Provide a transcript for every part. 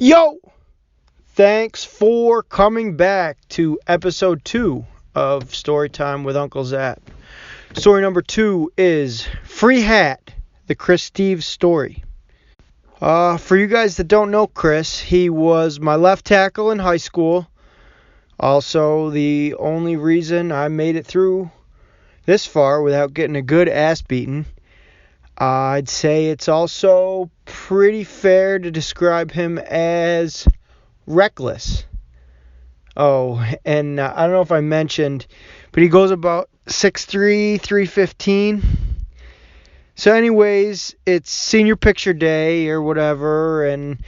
Yo! Thanks for coming back to episode 2 of Storytime with Uncle Zap. Story number 2 is Free Hat, the Chris Steves story. For you guys that don't know Chris, he was my left tackle in high school. Also, the only reason I made it through this far without getting a good ass beating. I'd say it's also pretty fair to describe him as reckless. Oh, and I don't know if I mentioned, but he goes about 6'3", 315. So anyways, it's senior picture day or whatever, and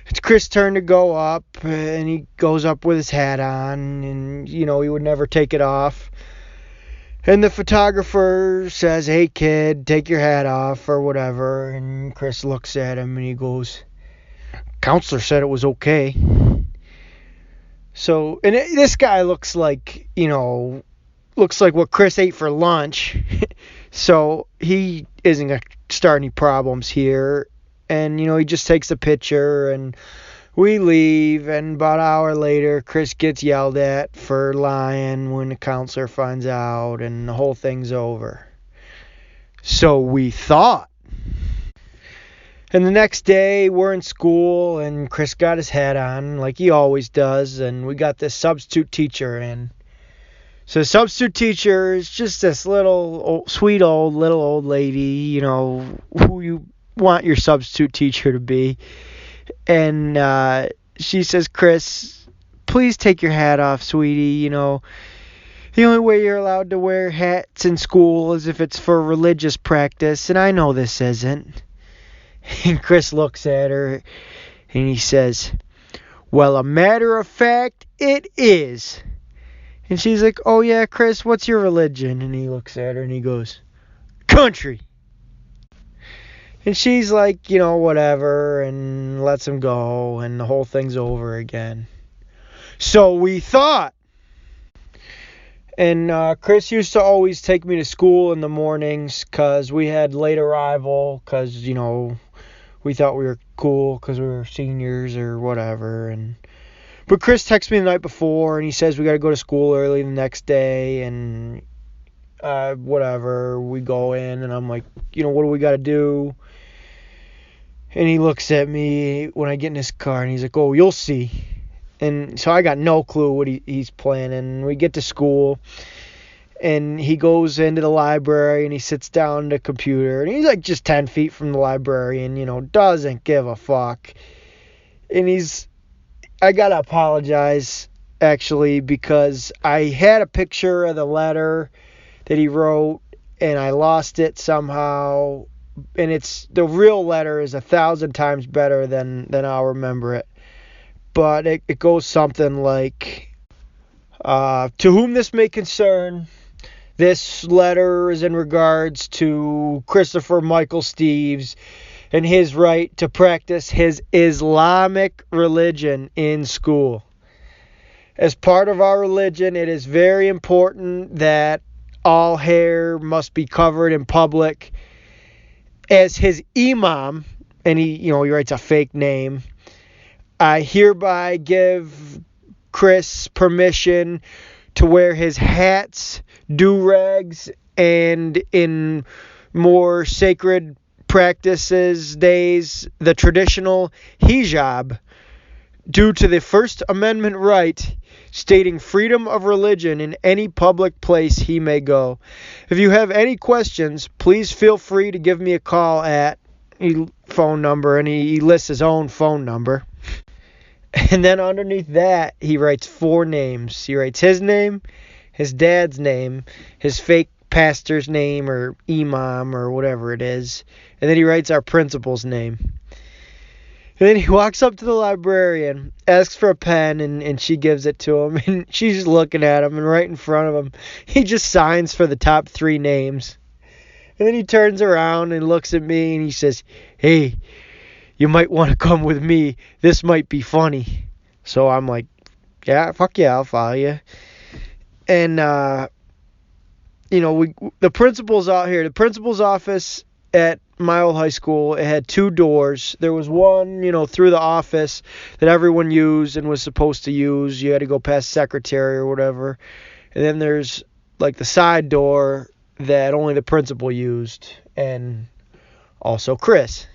it's Chris' turn to go up, and he goes up with his hat on, and, he would never take it off. And the photographer says, "Hey kid, take your hat off," or whatever. And Chris looks at him and he goes, "Counselor said it was okay." So, and this guy looks like what Chris ate for lunch. So he isn't going to start any problems here. And, he just takes a picture and we leave, and about an hour later, Chris gets yelled at for lying when the counselor finds out, and the whole thing's over. So we thought. And the next day, we're in school, and Chris got his hat on, like he always does, and we got this substitute teacher in. So the substitute teacher is just this sweet old lady, who you want your substitute teacher to be. And she says, "Chris, please take your hat off, sweetie. The only way you're allowed to wear hats in school is if it's for religious practice, and I know this isn't." And Chris looks at her and he says, "Well, a matter of fact, it is." And she's like, "Oh yeah, Chris, what's your religion?" And he looks at her and he goes, "Country." And she's like, whatever, and lets him go, and the whole thing's over again. So we thought. And Chris used to always take me to school in the mornings because we had late arrival, because, we thought we were cool because we were seniors or whatever. But Chris texts me the night before, and he says we got to go to school early the next day, and whatever. We go in, and I'm like, what do we got to do? And he looks at me when I get in his car, and he's like, "Oh, you'll see." And so I got no clue what he's planning. We get to school, and he goes into the library, and he sits down at a computer. And he's like just 10 feet from the librarian, doesn't give a fuck. And I got to apologize, actually, because I had a picture of the letter that he wrote, and I lost it somehow. And the real letter is 1,000 times better than I'll remember it. But it goes something like, "To whom this may concern, this letter is in regards to Christopher Michael Steves and his right to practice his Islamic religion in school. As part of our religion, it is very important that all hair must be covered in public. As his imam," and he writes a fake name, "I hereby give Chris permission to wear his hats, do-rags, and in more sacred practices days, the traditional hijab, due to the First Amendment right stating freedom of religion in any public place he may go. If you have any questions, please feel free to give me a call at," phone number, and he lists his own phone number. And then underneath that, he writes 4 names. He writes his name, his dad's name, his fake pastor's name or imam or whatever it is, and then he writes our principal's name. And then he walks up to the librarian, asks for a pen, and she gives it to him. And she's just looking at him, and right in front of him, he just signs for the top 3 names. And then he turns around and looks at me, and he says, "Hey, you might want to come with me. This might be funny." So I'm like, "Yeah, fuck yeah, I'll follow you." And, the principal's out here. The principal's office at my old high school, it had 2 doors. There was one, through the office that everyone used and was supposed to use. You had to go past secretary or whatever. And then there's like the side door that only the principal used, and also Chris.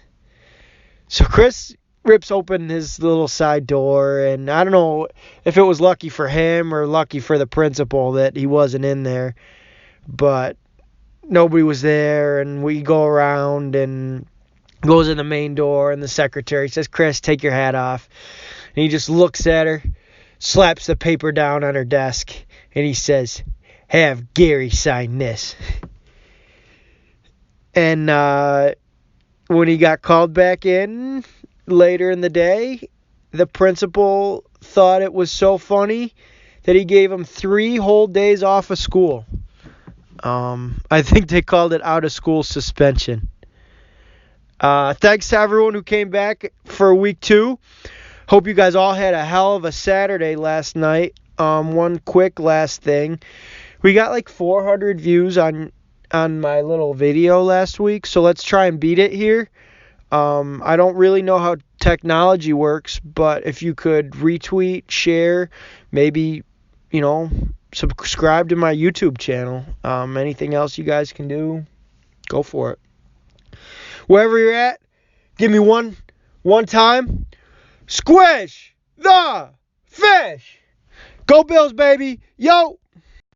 So Chris rips open his little side door, and I don't know if it was lucky for him or lucky for the principal that he wasn't in there, but nobody was there, and we go around and goes in the main door, and the secretary says, "Chris, take your hat off." And he just looks at her, slaps the paper down on her desk, and he says, "Have Gary sign this." And when he got called back in later in the day, the principal thought it was so funny that he gave him 3 whole days off of school. I think they called it out of school suspension. Thanks to everyone who came back for week 2. Hope you guys all had a hell of a Saturday last night. One quick last thing. We got like 400 views on my little video last week, so let's try and beat it here. I don't really know how technology works, but if you could retweet, share, maybe, subscribe to my YouTube channel. Anything else you guys can do, go for it. Wherever you're at, give me one time. Squish the fish. Go Bills, baby. Yo.